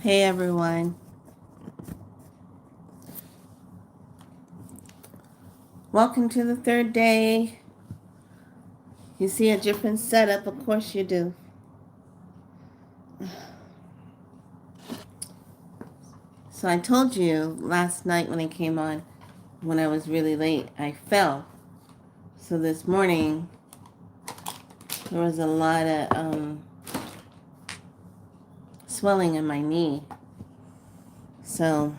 Hey everyone. Welcome to the third day. You see a different setup, of course you do. So I told you last night when I came on, when I was really late, I fell. So this morning, there was a lot of swelling in my knee. So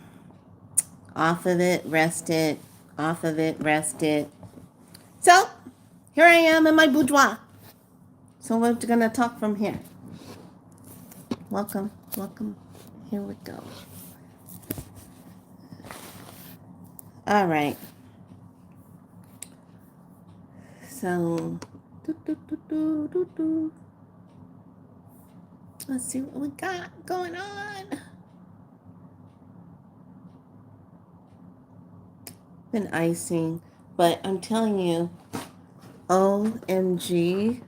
off of it, rested, off of it, rested. So here I am in my boudoir. So we're going to talk from here. Welcome, welcome. Here we go. All right. So, let's see what we got going on. Been icing, but I'm telling you, OMG,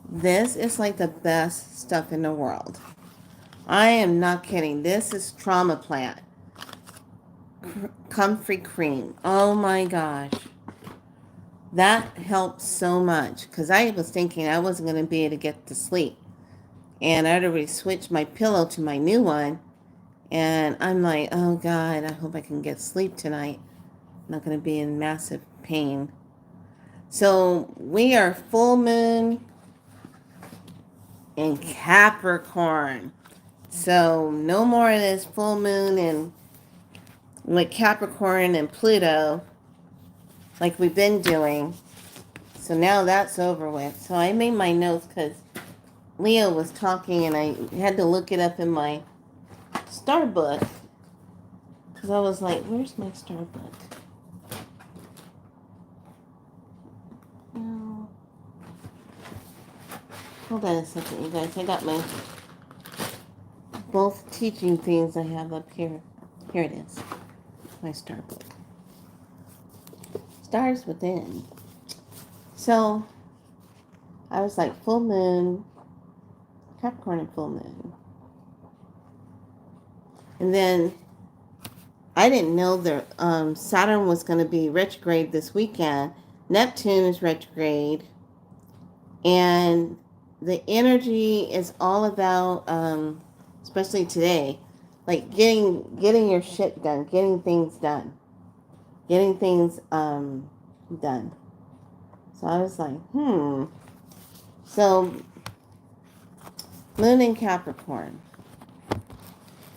this is like the best stuff in the world. I am not kidding. This is Trauma Plant. Comfrey Cream. Oh my gosh. That helped so much because I was thinking I wasn't going to be able to get to sleep. And I'd already switched my pillow to my new one. And I'm like, oh God, I hope I can get sleep tonight. I'm not going to be in massive pain. So we are full moon in Capricorn. So no more of this full moon and with Capricorn and Pluto like we've been doing. So now that's over with. So I made my notes because Leo was talking and I had to look it up in my star book. Because I was like, where's my star book? No. Hold on a second, you guys. I got my both teaching things I have up here. Here it is. My star book. Stars within. So I was like full moon, Capricorn and full moon. And then I didn't know that Saturn was going to be retrograde this weekend. Neptune is retrograde. And the energy is all about, especially today, like getting your shit done, getting things done. Done. So I was like, So, moon in Capricorn.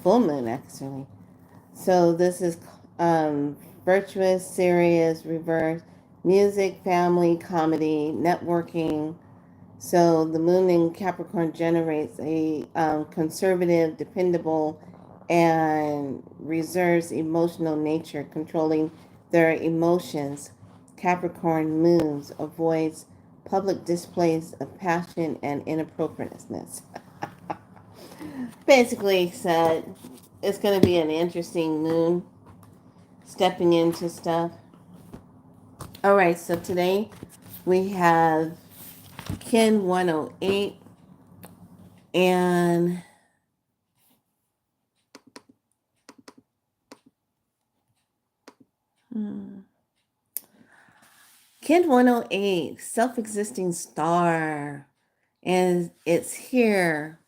Full moon, actually. So this is virtuous, serious, reverse, music, family, comedy, networking. So the moon in Capricorn generates a conservative, dependable, and reserves emotional nature, controlling their emotions. Capricorn moons avoids public displays of passion and inappropriateness. Basically said it's going to be an interesting moon stepping into stuff. All right, so today we have Kin 108 and Kin 108, self-existing star, and it's here.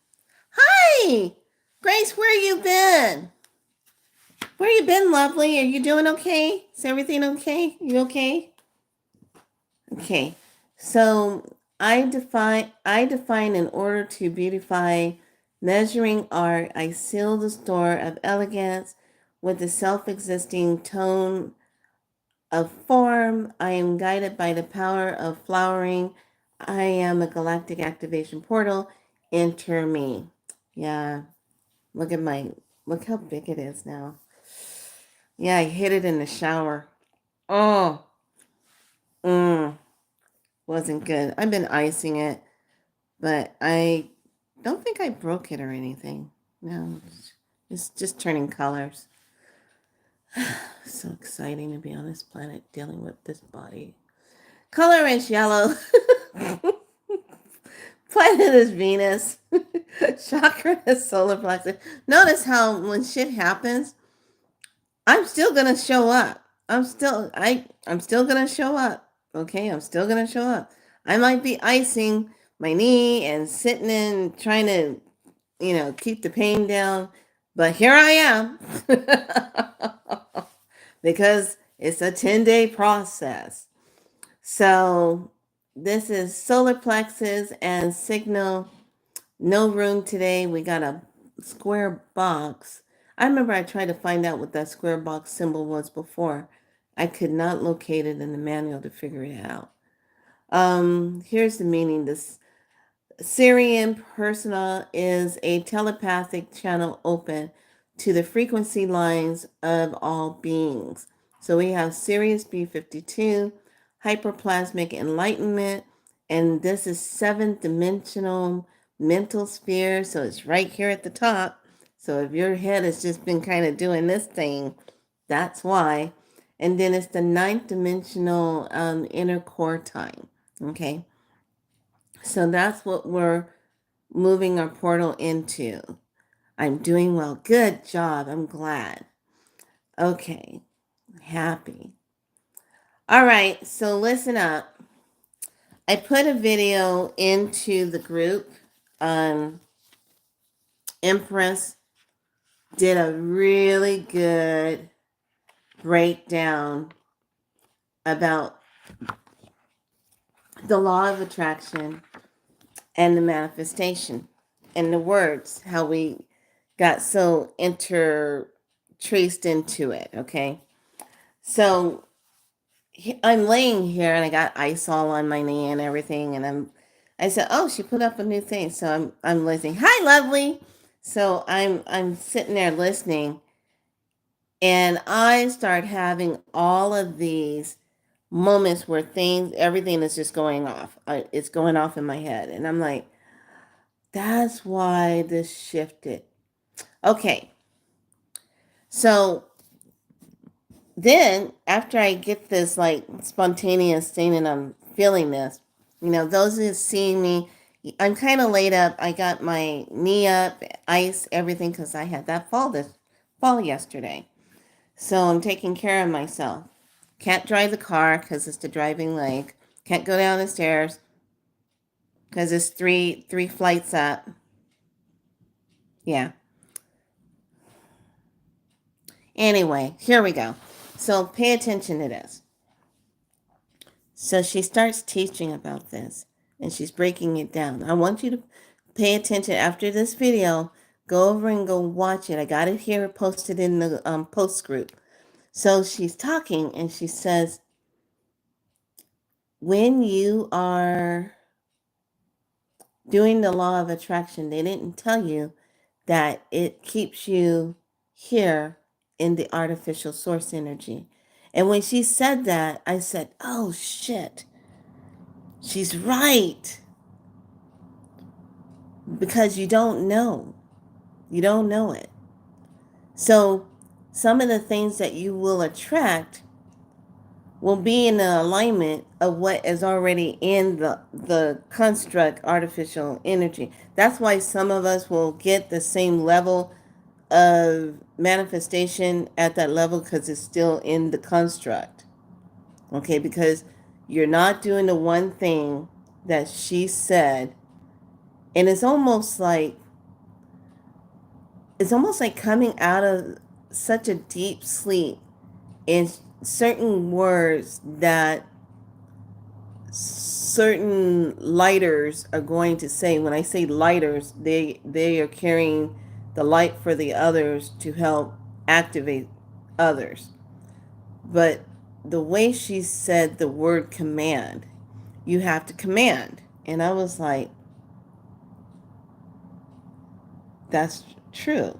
Hi, Grace, where you been? Where you been, lovely? Are you doing okay? Is everything okay? You okay? Okay. So I define in order to beautify measuring art, I seal the store of elegance with the self-existing tone of form. I am guided by the power of flowering. I am a galactic activation portal. Enter me. Yeah. Look how big it is now. Yeah, I hit it in the shower. Oh, wasn't good. I've been icing it, but I don't think I broke it or anything. No, it's just turning colors. So exciting to be on this planet dealing with this body. Color is yellow. Planet is Venus. Chakra is solar plexus. Notice how when shit happens, I'm still gonna show up. I'm still gonna show up. Okay, I'm still gonna show up. I might be icing my knee and sitting in trying to, keep the pain down, but here I am. Because it's a 10-day process. So this is solar plexus and signal. No room today. We got a square box. I remember I tried to find out what that square box symbol was before. I could not locate it in the manual to figure it out. Here's the meaning. This Syrian persona is a telepathic channel open to the frequency lines of all beings. So we have Sirius B52, hyperplasmic enlightenment, and this is seventh dimensional mental sphere. So it's right here at the top. So if your head has just been kind of doing this thing, that's why. And then it's the ninth dimensional inner core time. Okay. So that's what we're moving our portal into. I'm doing well. Good job. I'm glad. Okay. Happy. All right. So listen up. I put a video into the group. Empress did a really good breakdown about the law of attraction and the manifestation and the words, how we got so traced into it. Okay. So I'm laying here and I got ice all on my knee and everything. And I said, oh, she put up a new thing. So I'm listening. Hi, lovely. So I'm sitting there listening and I start having all of these moments where everything is just going off. It's going off in my head. And I'm like, that's why this shifted. Okay. So then after I get this like spontaneous thing and I'm feeling this, those who see me, I'm kind of laid up. I got my knee up, ice, everything, because I had that fall yesterday. So I'm taking care of myself. Can't drive the car because it's the driving leg. Can't go down the stairs because it's three flights up. Yeah. Anyway, here we go. So pay attention to this. So she starts teaching about this and she's breaking it down. I want you to pay attention after this video. Go over and go watch it. I got it here posted in the post group. So she's talking and she says, when you are doing the law of attraction, they didn't tell you that it keeps you here in the artificial source energy. And when she said that, I said, oh shit, she's right. Because you don't know. You don't know it. So some of the things that you will attract will be in the alignment of what is already in the construct artificial energy. That's why some of us will get the same level of manifestation at that level because it's still in the construct. Okay, because you're not doing the one thing that she said. And it's almost like coming out of such a deep sleep in certain words that certain lighters are going to say. When I say lighters, they are carrying the light for the others to help activate others. But the way she said the word command, you have to command. And I was like, that's true.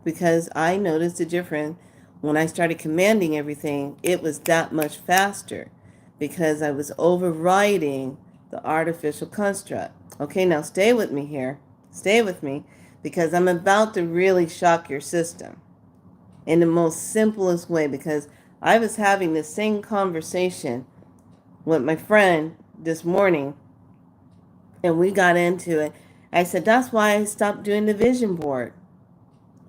Because I noticed the difference when I started commanding everything, it was that much faster because I was overriding the artificial construct. Okay, now stay with me here. Stay with me because I'm about to really shock your system in the most simplest way because I was having the same conversation with my friend this morning and we got into it I said, that's why I stopped doing the vision board.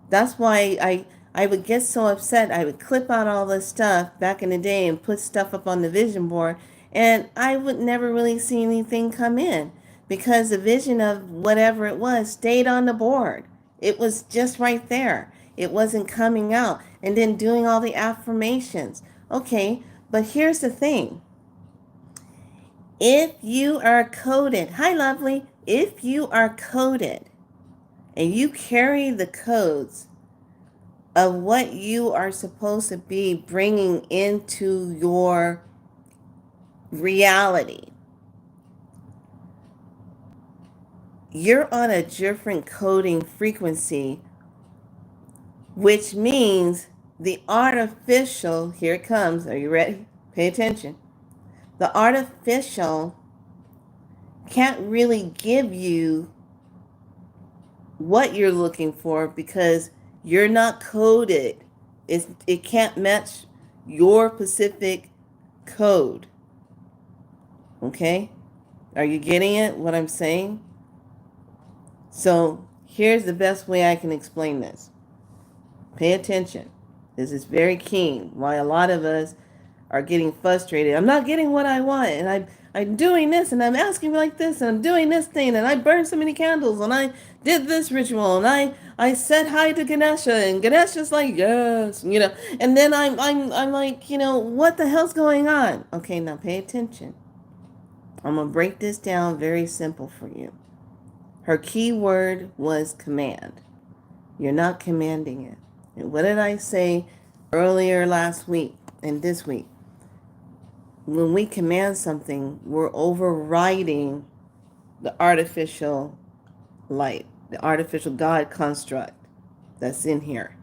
That's why I would get so upset. I would clip out all this stuff back in the day and put stuff up on the vision board, and I would never really see anything come in because the vision of whatever it was stayed on the board. It was just right there. It wasn't coming out. And then doing all the affirmations. Okay, but here's the thing. If you are coded, hi lovely, if you are coded and you carry the codes of what you are supposed to be bringing into your reality, you're on a different coding frequency, which means the artificial, here it comes, are you ready? Pay attention. The artificial can't really give you what you're looking for because you're not coded. It can't match your specific code. Okay? Are you getting it, what I'm saying? So here's the best way I can explain this. Pay attention. This is very keen. Why a lot of us are getting frustrated. I'm not getting what I want, and I'm doing this, and I'm asking like this, and I'm doing this thing, and I burned so many candles, and I did this ritual, and I said hi to Ganesha, and Ganesha's like, yes, and then I'm like, what the hell's going on? Okay, now pay attention. I'm gonna break this down very simple for you. Her key word was command. You're not commanding it. And what did I say earlier last week and this week? When we command something, we're overriding the artificial light, the artificial God construct that's in here.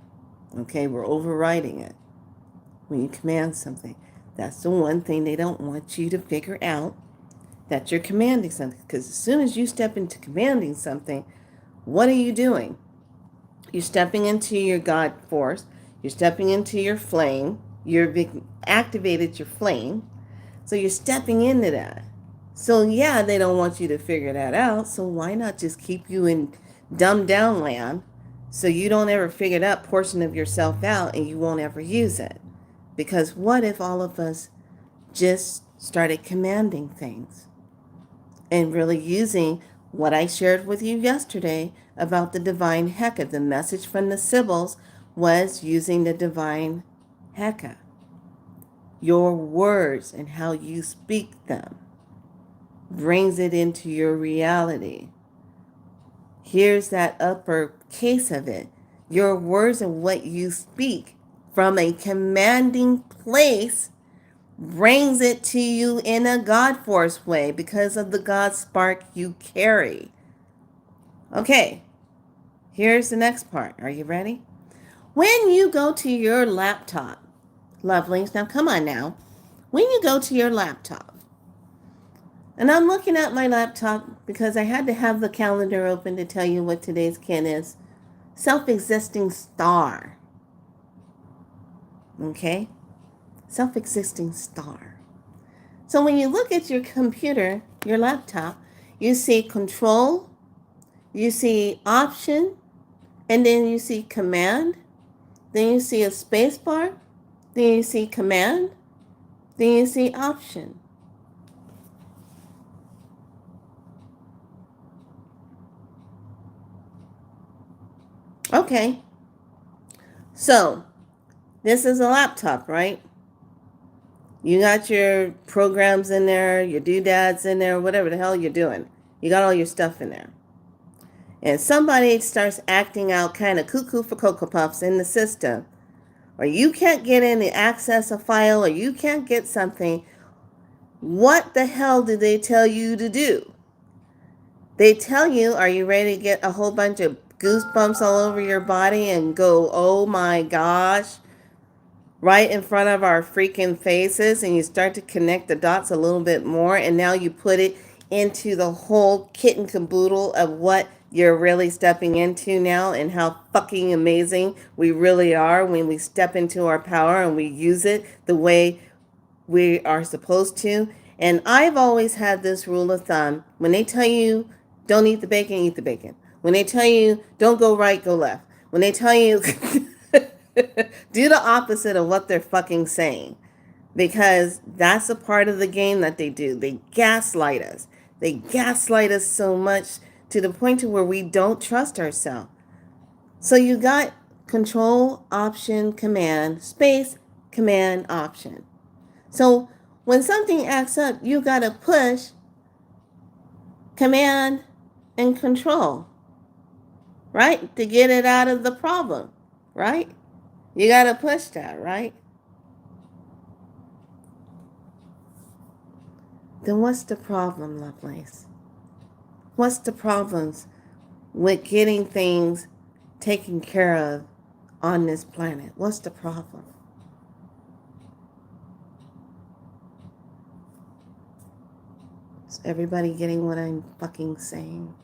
Okay, we're overriding it. When you command something, that's the one thing they don't want you to figure out, that you're commanding something. Because as soon as you step into commanding something, what are you doing? You're stepping into your God force. You're stepping into your flame. You've activated your flame. So you're stepping into that. So yeah, they don't want you to figure that out. So why not just keep you in dumbed down land so you don't ever figure that portion of yourself out and you won't ever use it? Because what if all of us just started commanding things and really using what I shared with you yesterday about the divine Heka? The message from the Sibyls was using the divine Heka. Your words and how you speak them brings it into your reality. Here's that upper case of it. Your words and what you speak from a commanding place brings it to you in a God force way because of the God spark you carry. Okay, here's the next part. Are you ready? When you go to your laptop, lovelies, now come on now. When you go to your laptop, and I'm looking at my laptop because I had to have the calendar open to tell you what today's kin is. Self-existing star. Okay? Self-existing star. So when you look at your computer, your laptop, you see control, you see option, and then you see command, then you see a space bar, then you see command, then you see option. Okay, so this is a laptop, right? You got your programs in there, your doodads in there, whatever the hell you're doing. You got all your stuff in there. And somebody starts acting out kind of cuckoo for Cocoa Puffs in the system, or you can't get in to access a file, or you can't get something. What the hell do they tell you to do? They tell you, are you ready to get a whole bunch of goosebumps all over your body and go, oh my gosh, right in front of our freaking faces, and you start to connect the dots a little bit more, and now you put it into the whole kit and caboodle of what you're really stepping into now and how fucking amazing we really are when we step into our power and we use it the way we are supposed to. And I've always had this rule of thumb. When they tell you don't eat the bacon, eat the bacon. When they tell you don't go right, go left. When they tell you do the opposite of what they're fucking saying. Because that's a part of the game that they do. They gaslight us. They gaslight us so much to the point to where we don't trust ourselves. So you got control, option, command, space, command, option. So when something acts up, you got to push command and control, right? To get it out of the problem, right? You got to push that, right? Then what's the problem, Lovelace? What's the problems with getting things taken care of on this planet? What's the problem? Is everybody getting what I'm fucking saying?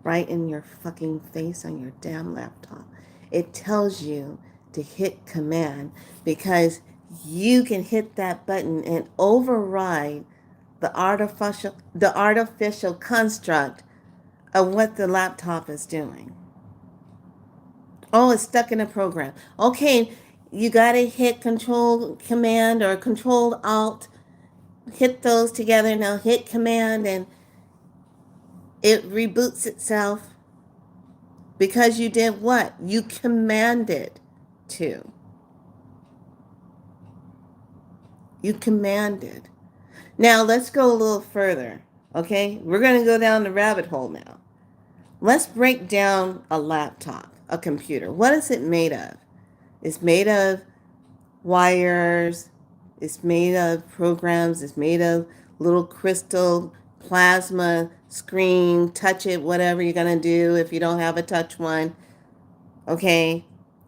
Right in your fucking face on your damn laptop. It tells you to hit command because you can hit that button and override the artificial construct of what the laptop is doing. Oh, it's stuck in a program. Okay, you got to hit control command or control alt. Hit those together. Now hit command and it reboots itself because you did what? You commanded to. You commanded. Now let's go a little further. Okay, we're going to go down the rabbit hole now. Let's break down a laptop, a computer. What is it made of? It's made of wires, it's made of programs, it's made of little crystal plasma screen, touch it, whatever you're going to do if you don't have a touch one. Okay,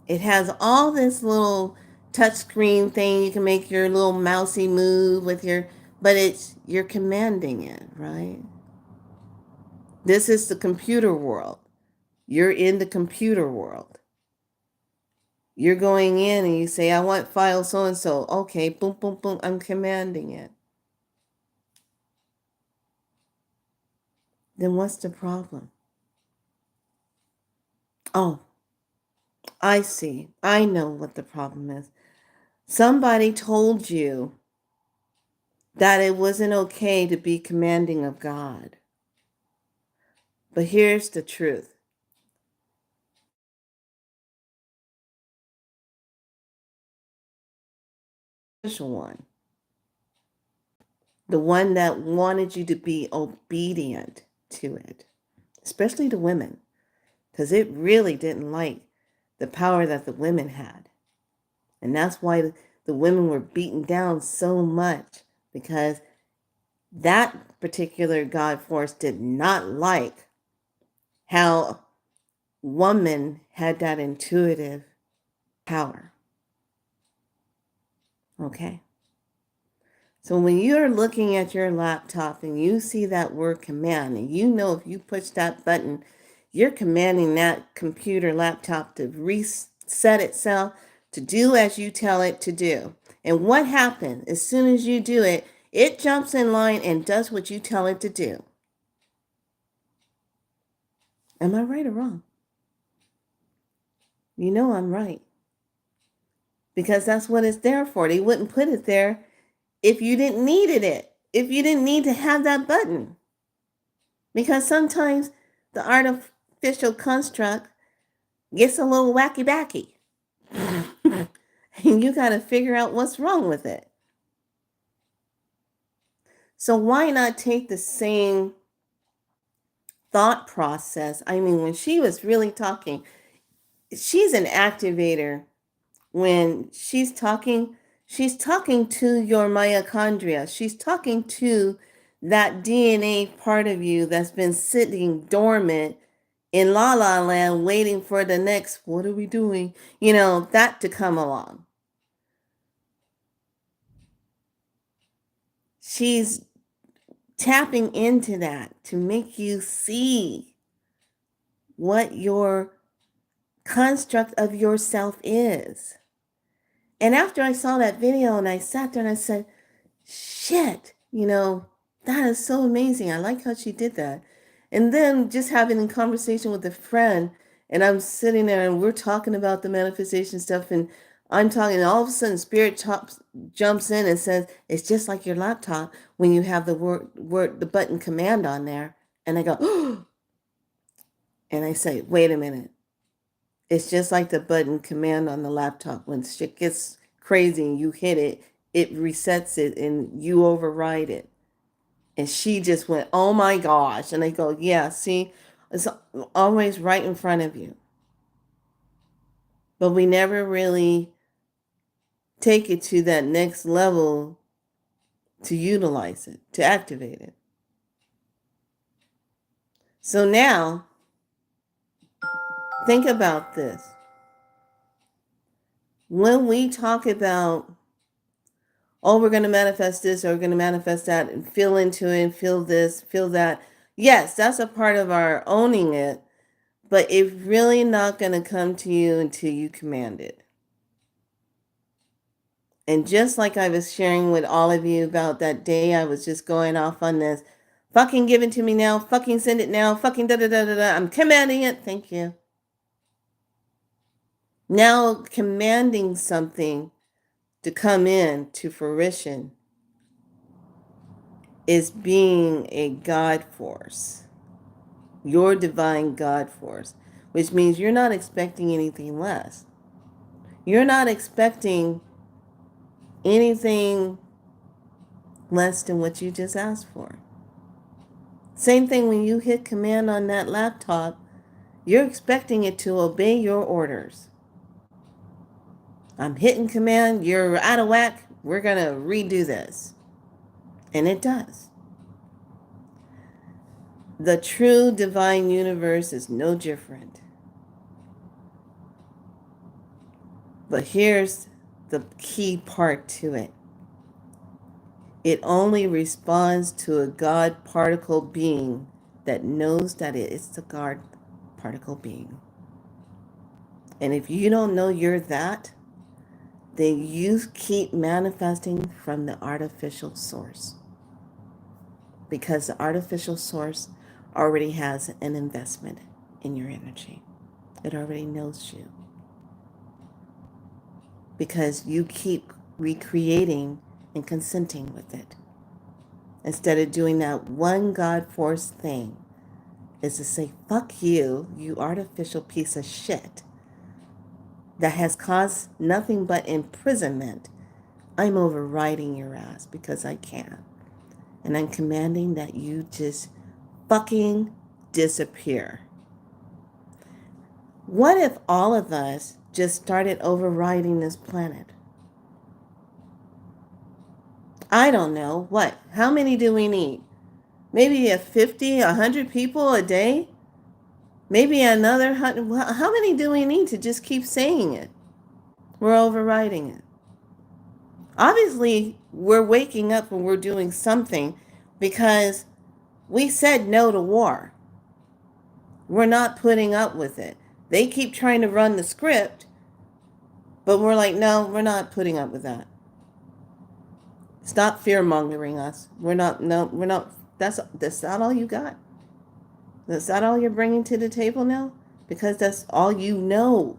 it has all this little touch screen thing. You can make your little mousy move with your, but you're commanding it, right? This is the computer world. You're in the computer world. You're going in and you say, I want file so and so. Okay, boom, boom, boom. I'm commanding it. Then what's the problem? Oh, I see. I know what the problem is. Somebody told you that it wasn't okay to be commanding of God. But here's the truth. One, the one that wanted you to be obedient to it, especially the women, because it really didn't like the power that the women had. And that's why the women were beaten down so much, because that particular God force did not like how woman had that intuitive power. Okay. So when you're looking at your laptop and you see that word command, and you know if you push that button, you're commanding that computer laptop to reset itself to do as you tell it to do. And what happens as soon as you do it, it jumps in line and does what you tell it to do. Am I right or wrong? You know I'm right. Because that's what it's there for. They wouldn't put it there if you didn't needed it. If you didn't need to have that button. Because sometimes the artificial construct gets a little wacky backy. And you got to figure out what's wrong with it. So why not take the same thought process? I mean, when she was really talking, she's an activator. When she's talking to your mitochondria. She's talking to that DNA part of you that's been sitting dormant in la la land waiting for the next, what are we doing? That to come along. She's tapping into that to make you see what your construct of yourself is. And after I saw that video and I sat there and I said, shit, That is so amazing. I like how she did that. And then just having a conversation with a friend, and I'm sitting there and we're talking about the manifestation stuff, and I'm talking, and all of a sudden, jumps in and says, "It's just like your laptop when you have the button command on there." And I go, "Oh," and I say, "Wait a minute. It's just like the button command on the laptop. When shit gets crazy and you hit it, it resets it and you override it." And she just went, "Oh my gosh." And I go, "Yeah, see, it's always right in front of you." But we never really take it to that next level to utilize it, to activate it. So now, think about this. When we talk about, oh, we're going to manifest this or we're going to manifest that and feel into it and feel this, feel that. Yes, that's a part of our owning it, but it's really not going to come to you until you command it. And just like I was sharing with all of you about that day, I was just going off on this, fucking give it to me now, fucking send it now, fucking da da da da da. I'm commanding it. Thank you. Now commanding something to come in to fruition is being a God force, your divine God force, which means you're not expecting anything less. You're not expecting anything less than what you just asked for. Same thing when you hit command on that laptop, you're expecting it to obey your orders. I'm hitting command, you're out of whack, we're going to redo this. And it does. The true divine universe is no different. But here's the key part to it. It only responds to a God particle being that knows that it is the God particle being. And if you don't know you're that, then you keep manifesting from the artificial source. Because the artificial source already has an investment in your energy. It already knows you. Because you keep recreating and consenting with it. Instead of doing that one God force thing, is to say, fuck you, you artificial piece of shit that has caused nothing but imprisonment. I'm overriding your ass because I can. And I'm commanding that you just fucking disappear. What if all of us just started overriding this planet? I don't know. What? How many do we need? Maybe 50, 100 people a day? Maybe another 100. How many do we need to just keep saying it? We're overriding it. Obviously, we're waking up and we're doing something because we said no to war. We're not putting up with it. They keep trying to run the script, but we're like, no, we're not putting up with that. Stop fear mongering us. We're not, no, we're not. That's not all you got. That's not all you're bringing to the table now? Because that's all you know.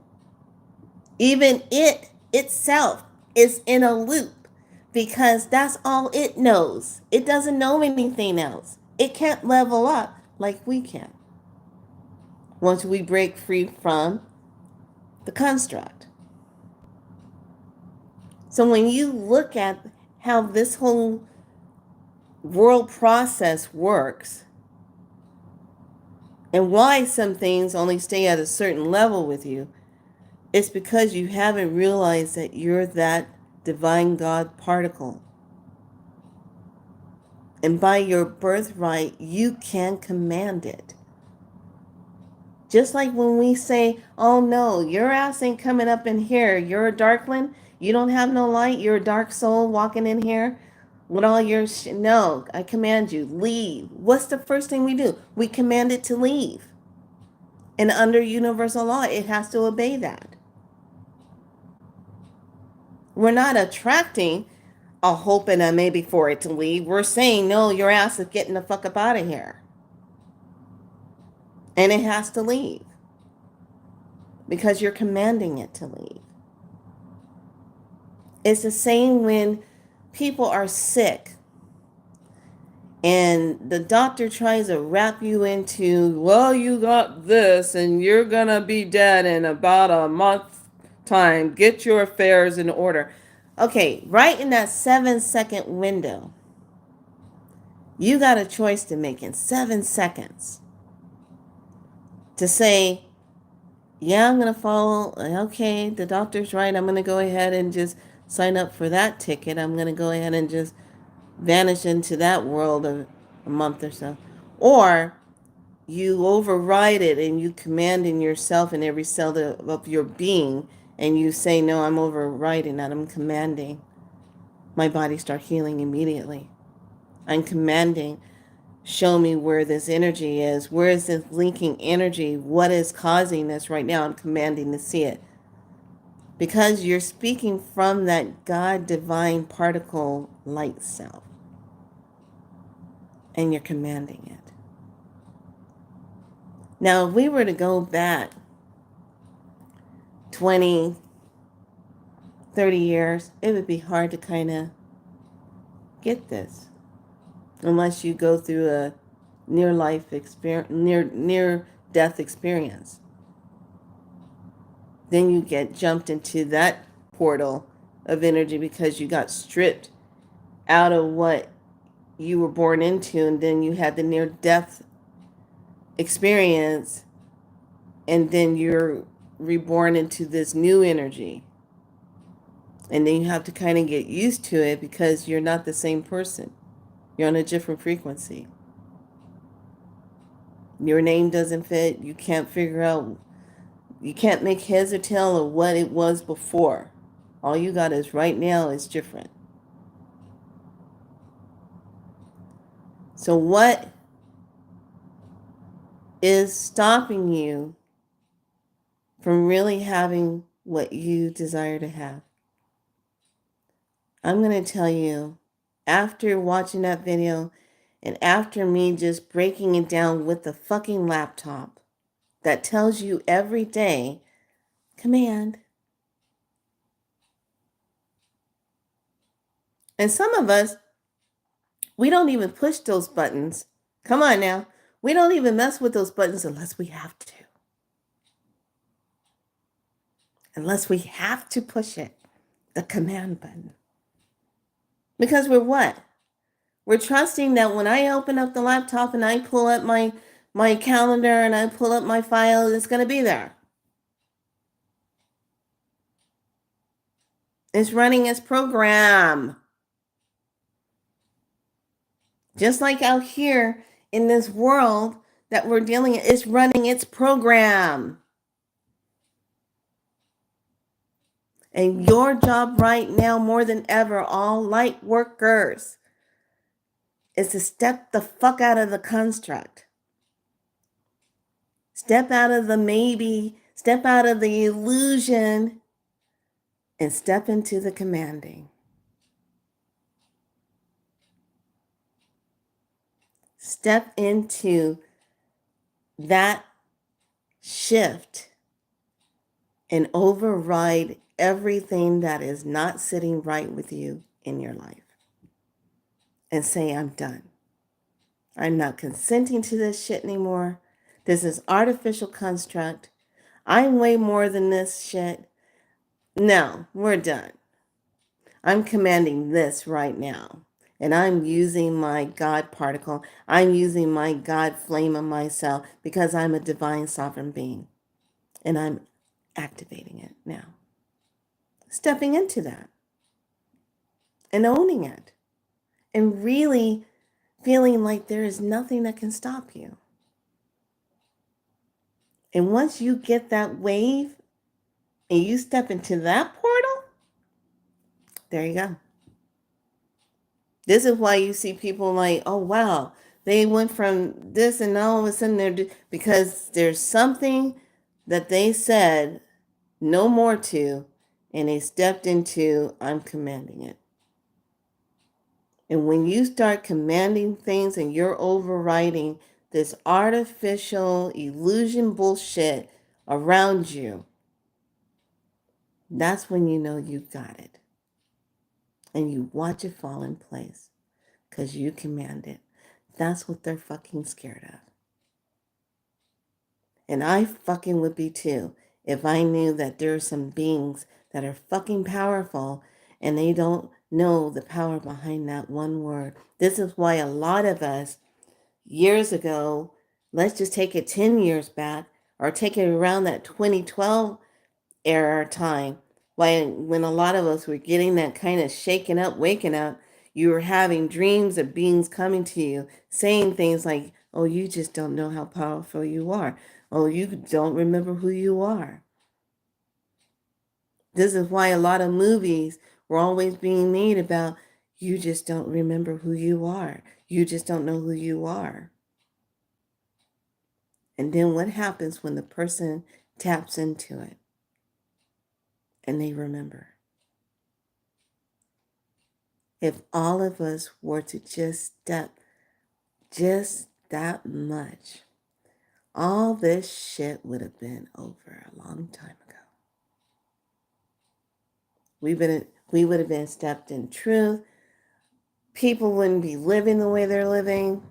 Even it itself is in a loop because that's all it knows. It doesn't know anything else. It can't level up like we can once we break free from the construct. So when you look at how this whole world process works and why some things only stay at a certain level with you, it's because you haven't realized that you're that divine God particle. And by your birthright, you can command it. Just like when we say, oh no, your ass ain't coming up in here. You're a darkling. You don't have no light. You're a dark soul walking in here with all your no, I command you, leave. What's the first thing we do? We command it to leave. And under universal law, it has to obey that. We're not attracting hoping that maybe for it to leave. We're saying, no, your ass is getting the fuck up out of here. And it has to leave. Because you're commanding it to leave. It's the same when people are sick and the doctor tries to wrap you into, well, you got this and you're gonna be dead in about a month time. Get your affairs in order. Okay, right in that 7-second window, you got a choice to make in 7 seconds to say, yeah, I'm going to follow. Okay, the doctor's right. I'm going to go ahead and just sign up for that ticket. I'm going to go ahead and just vanish into that world of a month or so. Or you override it and you command in yourself and every cell of your being, and you say, no, I'm overriding that. I'm commanding my body start healing immediately. I'm commanding, show me where this energy is. Where is this linking energy? What is causing this right now? I'm commanding to see it. Because you're speaking from that God divine particle light self. And you're commanding it. Now, if we were to go back 20, 30 years, it would be hard to kind of get this. Unless you go through a near-life experience, near-death experience. Then you get jumped into that portal of energy because you got stripped out of what you were born into, and then you had the near-death experience, and then you're reborn into this new energy. And then you have to kind of get used to it because you're not the same person. You're on a different frequency. Your name doesn't fit. You can't figure out, you can't make heads or tail of what it was before. All you got is right now is different. So what is stopping you from really having what you desire to have? I'm going to tell you, after watching that video and after me just breaking it down with the fucking laptop that tells you every day, command. And some of us, we don't even push those buttons. Come on now. We don't even mess with those buttons unless we have to. Unless we have to push it, the command button. Because we're what? We're trusting that when I open up the laptop and I pull up my calendar and I pull up my file, it's going to be there. It's running its program. Just like out here in this world that we're dealing in, it's running its program. And your job right now, more than ever, all light workers, is to step the fuck out of the construct. Step out of the maybe, step out of the illusion, and step into the commanding. Step into that shift and override everything that is not sitting right with you in your life. And say, I'm done. I'm not consenting to this shit anymore. This is artificial construct. I'm way more than this shit. No, we're done. I'm commanding this right now. And I'm using my God particle. I'm using my God flame of myself because I'm a divine sovereign being. And I'm activating it now. Stepping into that. And owning it. And really feeling like there is nothing that can stop you. And once you get that wave and you step into that portal, there you go. This is why you see people like, oh, wow, they went from this and all of a sudden because there's something that they said no more to, and they stepped into, I'm commanding it. And when you start commanding things and you're overriding this artificial illusion bullshit around you, that's when you know you got it. And you watch it fall in place because you command it. That's what they're fucking scared of. And I fucking would be too if I knew that there are some beings that are fucking powerful and they don't know the power behind that one word. This is why a lot of us years ago, let's just take it 10 years back or take it around that 2012 era time, when a lot of us were getting that kind of shaken up, waking up, you were having dreams of beings coming to you, saying things like, oh, you just don't know how powerful you are. Oh, you don't remember who you are. This is why a lot of movies were always being made about, you just don't remember who you are. You just don't know who you are. And then what happens when the person taps into it and they remember? If all of us were to just step just that much, all this shit would have been over a long time ago. We would have been stepped in truth. People wouldn't be living the way they're living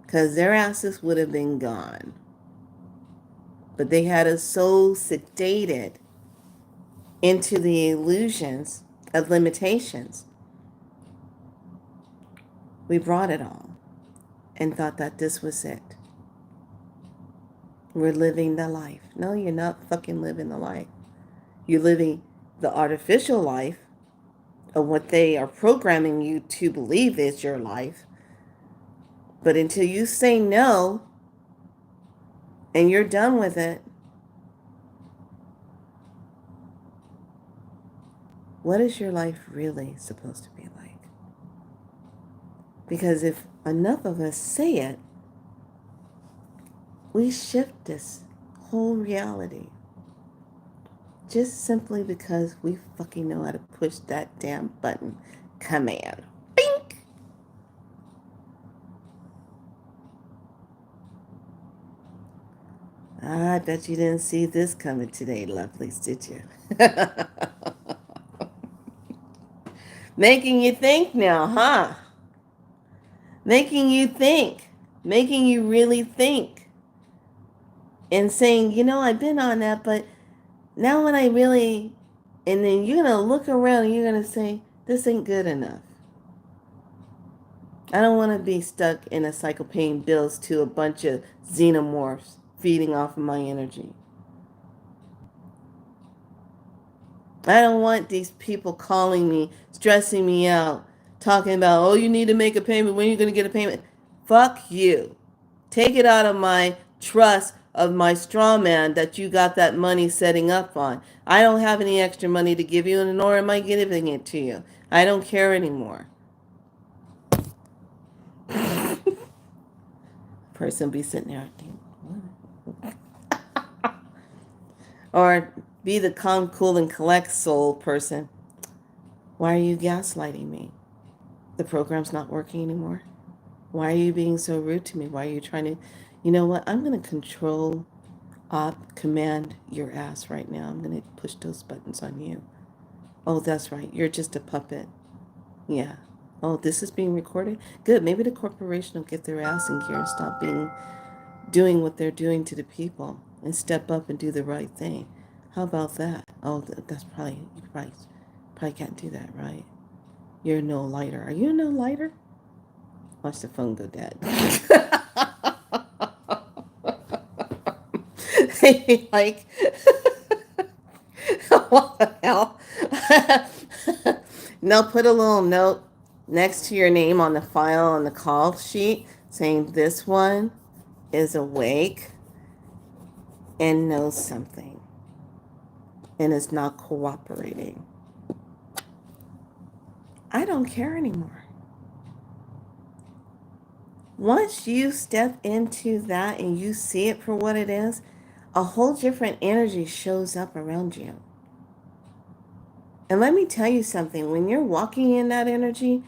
because their asses would have been gone. But they had us so sedated into the illusions of limitations. We brought it all and thought that this was it. We're living the life. No, you're not fucking living the life. You're living the artificial life of what they are programming you to believe is your life. But until you say no and you're done with it, what is your life really supposed to be like? Because if enough of us say it, we shift this whole reality. Just simply because we fucking know how to push that damn button. Command. Bink! I bet you didn't see this coming today, lovelies, did you? Making you think now, huh? Making you think. Making you really think. And saying, you know, I've been on that, but now when I really... And then you're going to look around and you're going to say, this ain't good enough. I don't want to be stuck in a cycle paying bills to a bunch of xenomorphs feeding off of my energy. I don't want these people calling me, stressing me out, talking about, oh, you need to make a payment. When are you going to get a payment? Fuck you. Take it out of my trust of my straw man that you got that money setting up on. I don't have any extra money to give you, and nor am I giving it to you. I don't care anymore. Person be sitting there thinking, or be the calm, cool, and collect soul person. Why are you gaslighting me? The program's not working anymore. Why are you being so rude to me? Why are you trying to... You know what? I'm going to control, command your ass right now. I'm going to push those buttons on you. Oh, that's right. You're just a puppet. Yeah. Oh, this is being recorded? Good. Maybe the corporation will get their ass in gear and stop doing what they're doing to the people and step up and do the right thing. How about that? Oh, that's probably... You probably can't do that, right? You're no lighter. Are you no lighter? Watch the phone go dead. Like, what the hell? Now put a little note next to your name on the file on the call sheet saying this one is awake and knows something and is not cooperating. I don't care anymore. Once you step into that and you see it for what it is, a whole different energy shows up around you. And let me tell you something, when you're walking in that energy,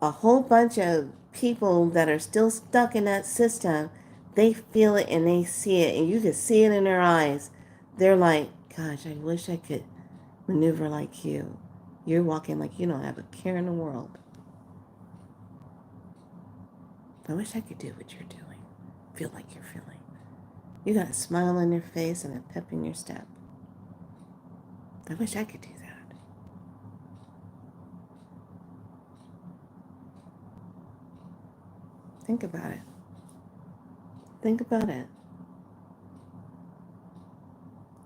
a whole bunch of people that are still stuck in that system, they feel it and they see it, and you can see it in their eyes. They're like, gosh, I wish I could maneuver like you. You're walking like you don't have a care in the world. I wish I could do what you're doing. Feel like you're feeling. You got a smile on your face and a pep in your step. I wish I could do that. Think about it. Think about it.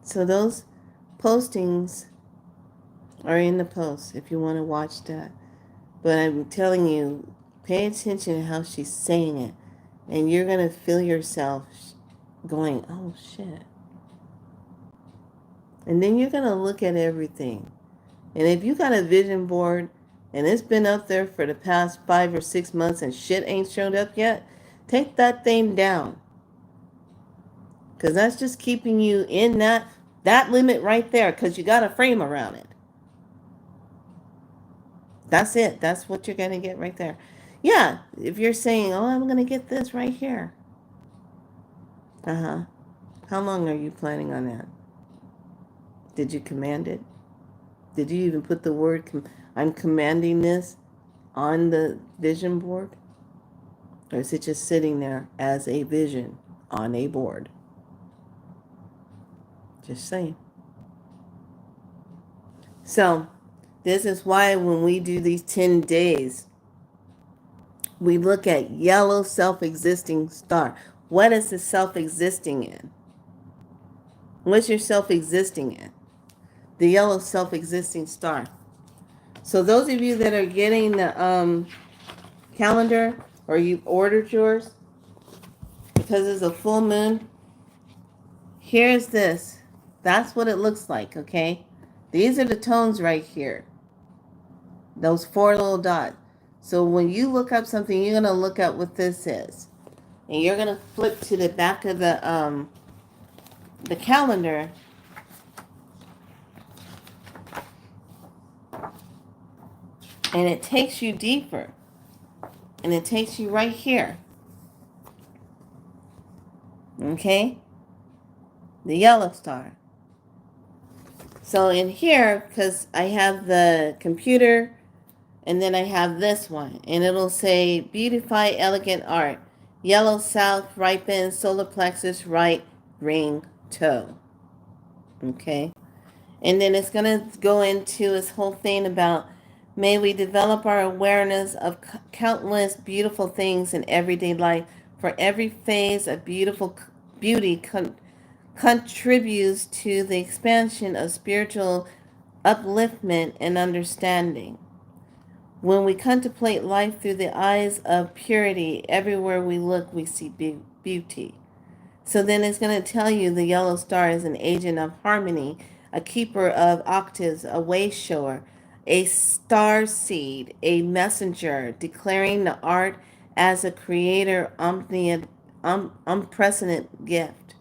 So those postings are in the post if you want to watch that. But I'm telling you, pay attention to how she's saying it. And you're going to feel yourself going, oh shit. And then you're going to look at everything. And if you got a vision board and it's been up there for the past 5 or 6 months and shit ain't showed up yet, take that thing down. Because that's just keeping you in that limit right there, because you got a frame around it. That's it. That's what you're going to get right there. Yeah, if you're saying, oh, I'm going to get this right here. Uh-huh. How long are you planning on that? Did you command it? Did you even put the word, I'm commanding this on the vision board? Or is it just sitting there as a vision on a board? Just saying. So, this is why when we do these 10 days, we look at yellow self-existing star. What is the self-existing in? What's your self-existing in? The yellow self-existing star. So those of you that are getting the calendar, or you've ordered yours, because it's a full moon, here's this. That's what it looks like, okay? These are the tones right here. Those 4 little dots. So when you look up something, you're going to look up what this is. And you're going to flip to the back of the calendar. And it takes you deeper. And it takes you right here. Okay? The yellow star. So in here, because I have the computer, and then I have this one, and it'll say Beautify Elegant Art, Yellow South, Ripen, Solar Plexus, Right, Ring, Toe. Okay? And then it's going to go into this whole thing about, may we develop our awareness of countless beautiful things in everyday life, for every phase of beauty contributes to the expansion of spiritual upliftment and understanding. When we contemplate life through the eyes of purity, everywhere we look, we see beauty. So then it's going to tell you the yellow star is an agent of harmony, a keeper of octaves, a way shower, a star seed, a messenger, declaring the art as a creator unprecedented gift.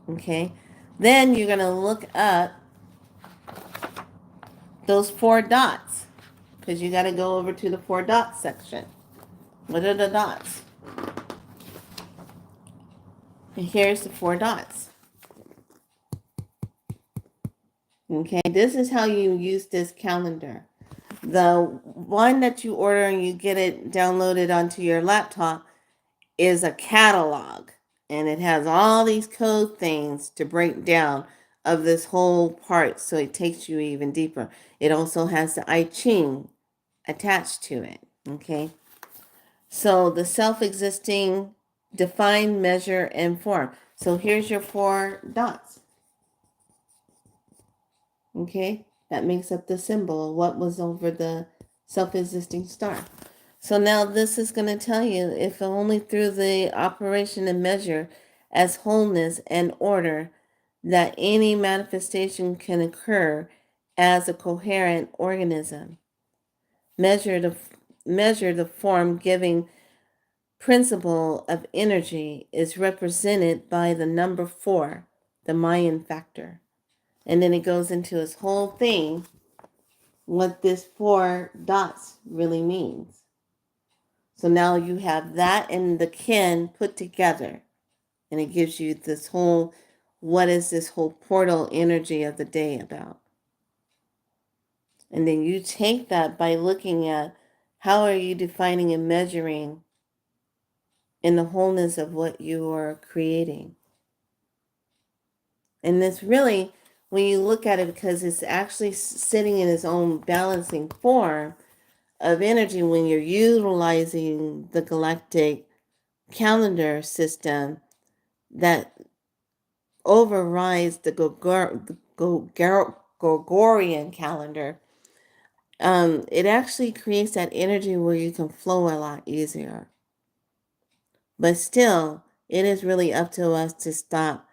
Okay? Then you're going to look up those 4 dots, because you got to go over to the 4 dots section. What are the dots? And here's the 4 dots. Okay, this is how you use this calendar. The one that you order and you get it downloaded onto your laptop is a catalog. And it has all these code things to break down of this whole part, so it takes you even deeper. It also has the I Ching attached to it. Okay, so the self-existing, define, measure, and form. So here's your 4 dots. Okay, that makes up the symbol of what was over the self-existing star. So now this is going to tell you, if only through the operation and measure as wholeness and order, that any manifestation can occur as a coherent organism. Measure the form giving principle of energy is represented by the number 4, the Mayan factor. And then it goes into this whole thing what this 4 dots really means. So now you have that and the kin put together, and it gives you this whole, what is this whole portal energy of the day about? And then you take that by looking at how are you defining and measuring in the wholeness of what you are creating. And this really, when you look at it, because it's actually sitting in its own balancing form of energy, when you're utilizing the galactic calendar system that overrides the Gregorian calendar, it actually creates that energy where you can flow a lot easier. But still, it is really up to us to stop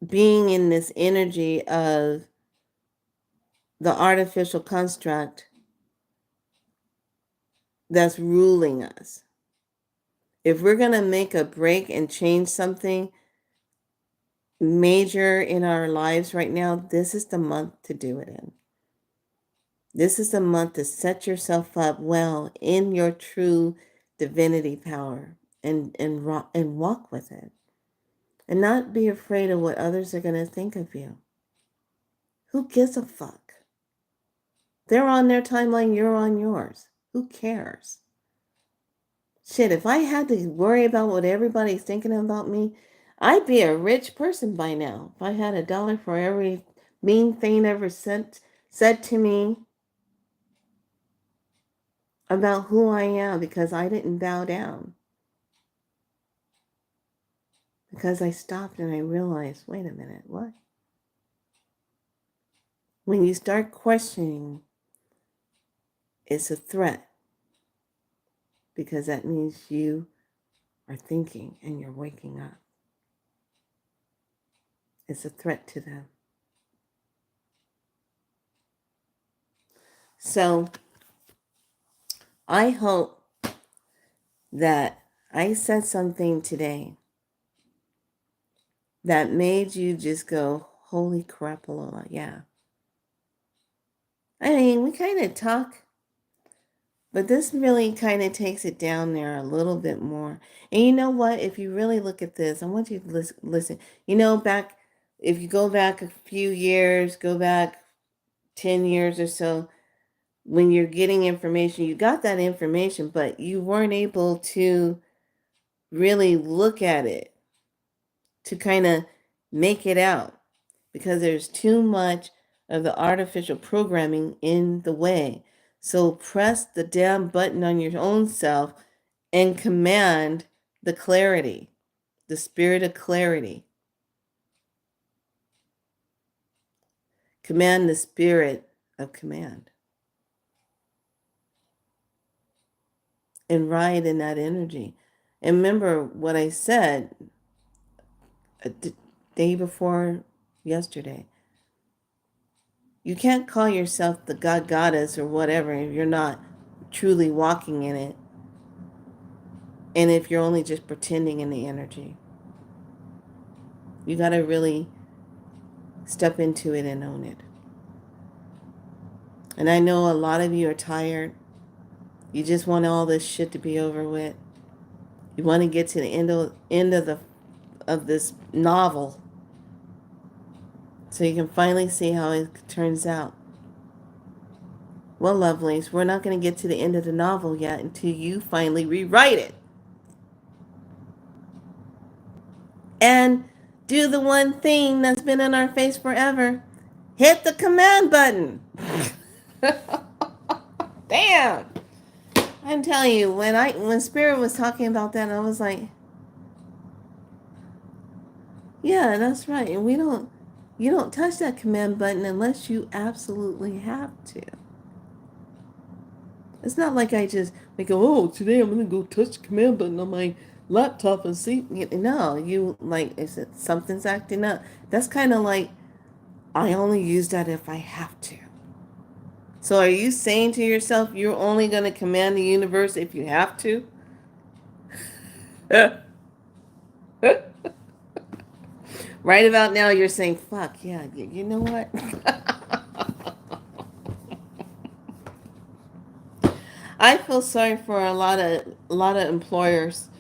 being in this energy of the artificial construct that's ruling us. If we're going to make a break and change something major in our lives right now, this is the month to do it in. This is the month to set yourself up well in your true divinity power and walk with it. And not be afraid of what others are going to think of you. Who gives a fuck? They're on their timeline, you're on yours. Who cares? Shit, if I had to worry about what everybody's thinking about me, I'd be a rich person by now. If I had $1 for every mean thing ever said to me about who I am, because I didn't bow down. Because I stopped and I realized, wait a minute, what? When you start questioning, it's a threat. Because that means you are thinking and you're waking up. It's a threat to them. So I hope that I said something today that made you just go, holy crap, Lola, yeah. I mean, we kind of talk, but this really kind of takes it down there a little bit more. And you know what? If you really look at this, I want you to listen. You know, if you go back a few years, go back 10 years or so, when you're getting information, you got that information, but you weren't able to really look at it to kind of make it out because there's too much of the artificial programming in the way. So press the damn button on your own self and command the clarity, the spirit of clarity. Command the spirit of command. And ride in that energy. And remember what I said a day before yesterday. You can't call yourself the God Goddess or whatever if you're not truly walking in it. And if you're only just pretending in the energy. You got to really step into it and own it. And I know a lot of you are tired. You just want all this shit to be over with. You want to get to the end of this novel so you can finally see how it turns out. Well, lovelies, we're not going to get to the end of the novel yet until you finally rewrite it. And do the one thing that's been in our face forever. Hit the command button. Damn. I'm telling you, when Spirit was talking about that, I was like, yeah, that's right. And you don't touch that command button unless you absolutely have to. It's not like I just go, oh, today I'm going to go touch the command button on my laptop and see. No, you like, is it something's acting up? That's kind of like, I only use that if I have to. So are you saying to yourself, you're only going to command the universe if you have to? Right about now, you're saying, fuck, yeah, you know what? I feel sorry for a lot of employers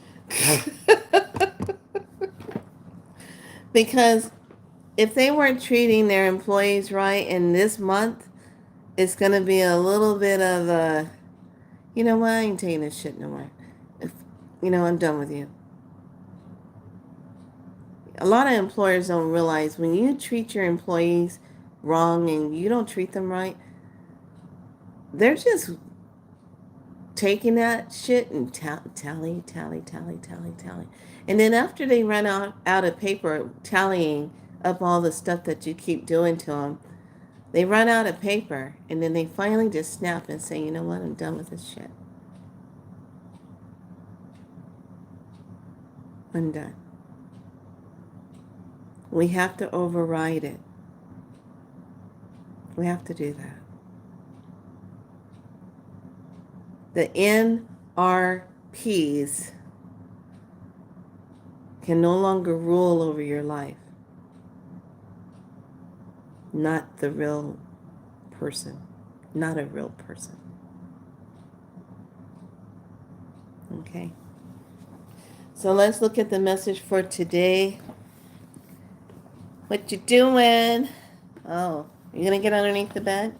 because if they weren't treating their employees right in this month, it's gonna be a little bit of a, you know what, I ain't taking this shit no more. If, I'm done with you. A lot of employers don't realize when you treat your employees wrong and you don't treat them right, they're just taking that shit and tally, tally, tally, tally, tally. And then after they run out of paper tallying up all the stuff that you keep doing to them, they run out of paper and then they finally just snap and say, you know what, I'm done with this shit. I'm done. We have to override it. We have to do that. The NRPs can no longer rule over your life. Not the real person. Not a real person. Okay. So let's look at the message for today. What you doing? Oh, you gonna get underneath the bed?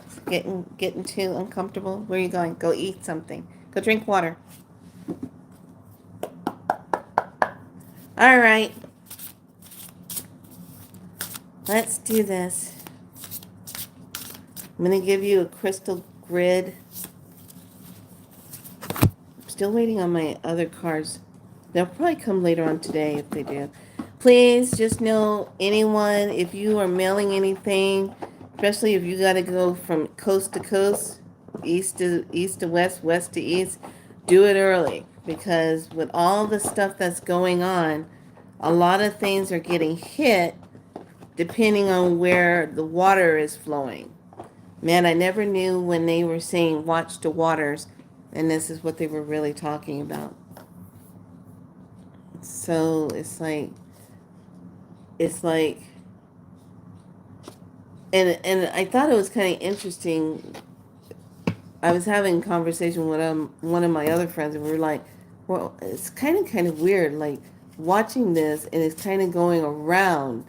It's getting too uncomfortable. Where are you going? Go eat something. Go drink water. All right. Let's do this. I'm gonna give you a crystal grid. I'm still waiting on my other cards. They'll probably come later on today if they do. Please just know, anyone, if you are mailing anything, especially if you got to go from coast to coast, east to west, west to east, do it early, because with all the stuff that's going on, a lot of things are getting hit depending on where the water is flowing. Man, I never knew when they were saying watch the waters, and this is what they were really talking about. So it's like, and I thought it was kind of interesting. I was having a conversation with one of my other friends, and we were like, well, it's kind of weird, like watching this, and it's kind of going around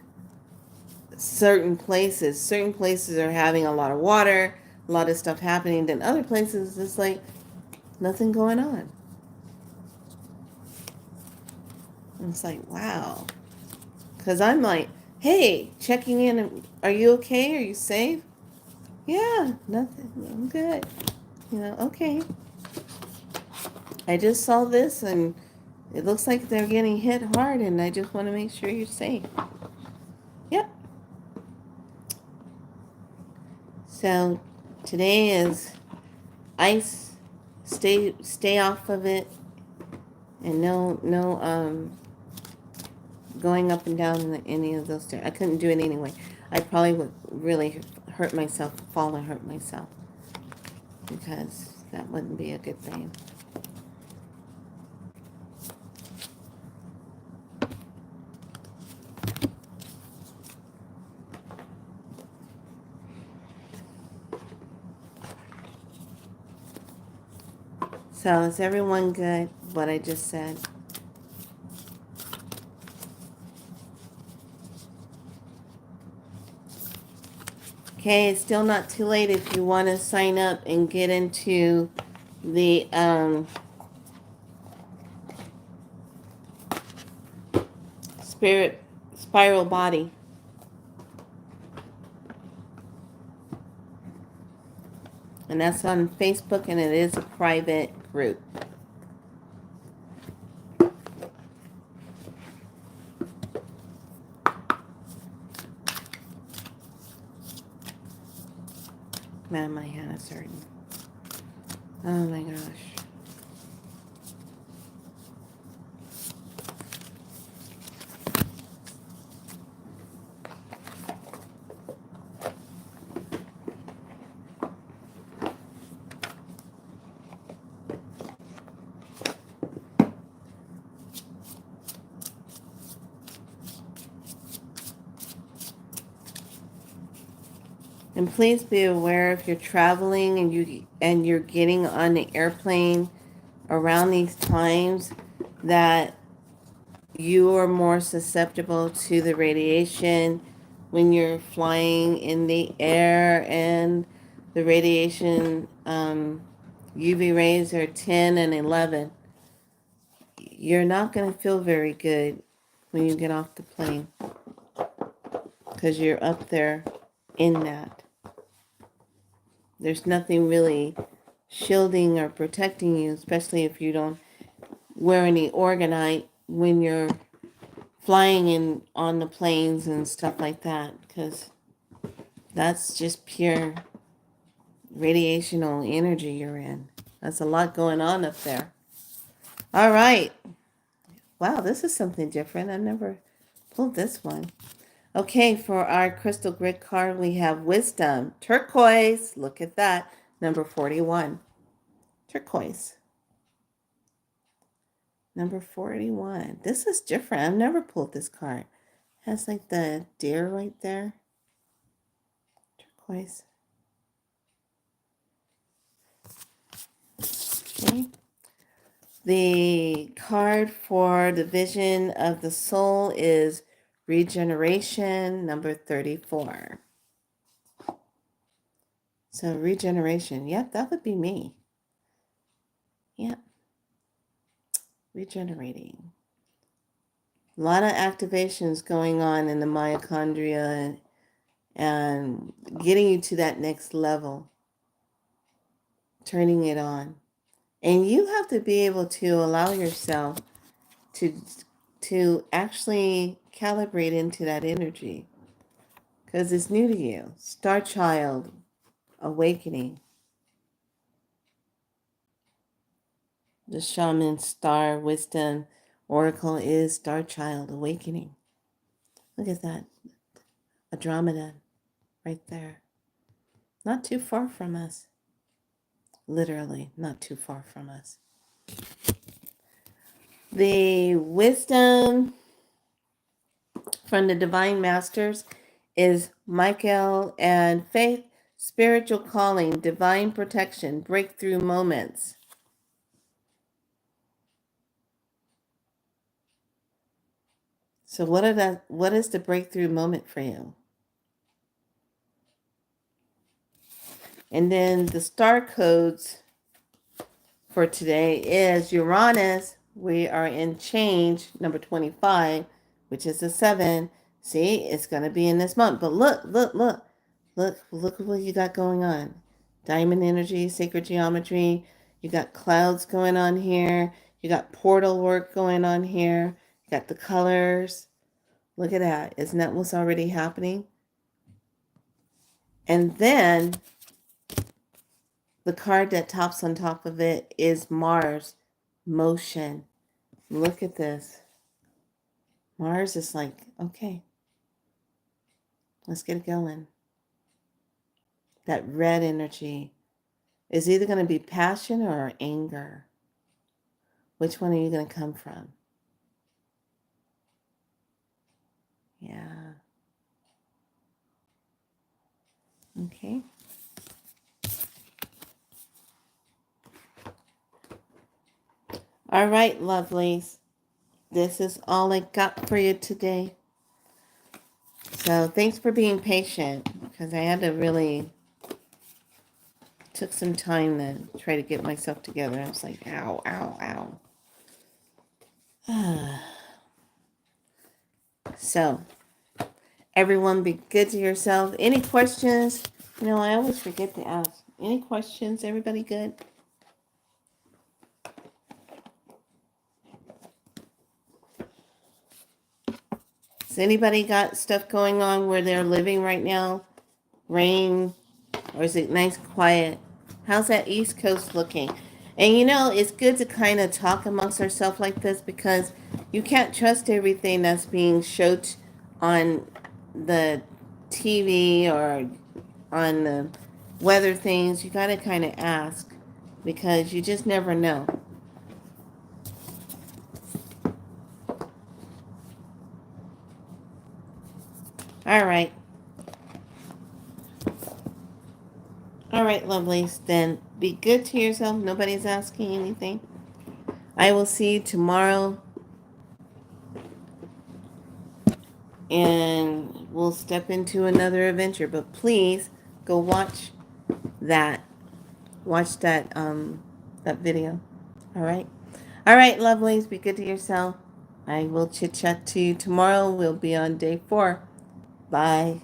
certain places. Certain places are having a lot of water, a lot of stuff happening. Then other places, it's like nothing going on. And it's like, wow. Because I'm like, hey, checking in. Are you okay? Are you safe? Yeah, nothing. I'm good. Okay. I just saw this and it looks like they're getting hit hard, and I just want to make sure you're safe. Yep. So today is ice. Stay off of it, and no going up and down any of those stairs. I couldn't do it anyway. I probably would really hurt myself, fall and hurt myself, because that wouldn't be a good thing. So is everyone good? What I just said? Okay, it's still not too late if you want to sign up and get into the spirit spiral body. And that's on Facebook, and it is a private group. Man, my hand is hurting. Oh my gosh. And please be aware if you're traveling and you're getting on the airplane around these times that you are more susceptible to the radiation when you're flying in the air, and the radiation UV rays are 10 and 11. You're not going to feel very good when you get off the plane because you're up there in that. There's nothing really shielding or protecting you, especially if you don't wear any orgonite when you're flying in on the planes and stuff like that, because that's just pure radiational energy you're in. That's a lot going on up there. All right. Wow, this is something different. I've never pulled this one. Okay, for our crystal grid card, we have wisdom, turquoise. Look at that, number 41. Turquoise. Number 41. This is different. I've never pulled this card. It has like the deer right there. Turquoise. Okay. The card for the vision of the soul is regeneration, number 34. So regeneration. Yep, that would be me. Yep. Regenerating. A lot of activations going on in the mitochondria and getting you to that next level, turning it on. And you have to be able to allow yourself to actually calibrate into that energy because it's new to you. Star Child awakening. The Shaman Star Wisdom Oracle is Star Child awakening. Look at that. Andromeda right there. Not too far from us. Literally, not too far from us. The wisdom from the Divine Masters is Michael and Faith, spiritual calling, divine protection, breakthrough moments. So what is the breakthrough moment for you? And then the star codes for today is Uranus. We are in change, number 25, which is a 7. See, it's going to be in this month. But look at what you got going on. Diamond energy, sacred geometry. You got clouds going on here. You got portal work going on here. You got the colors. Look at that. Isn't that what's already happening? And then the card that tops on top of it is Mars, motion. Look at this. Mars is like, okay, let's get it going. That red energy is either going to be passion or anger. Which one are you going to come from? Yeah. Okay. All right, lovelies. This is all I got for you today. So thanks for being patient, because I had to really took some time to try to get myself together. I was like, ow, ow, ow. So everyone be good to yourself. Any questions? I always forget to ask. Any questions? Everybody good? Has anybody got stuff going on where they're living right now? Rain? Or is it nice, quiet? How's that East Coast looking? And it's good to kind of talk amongst ourselves like this, because you can't trust everything that's being showed on the TV or on the weather things. You got to kind of ask, because you just never know. All right. All right, lovelies. Then be good to yourself. Nobody's asking anything. I will see you tomorrow. And we'll step into another adventure. But please go watch that. Watch that video. All right. All right, lovelies. Be good to yourself. I will chit chat to you tomorrow. We'll be on day 4. Bye.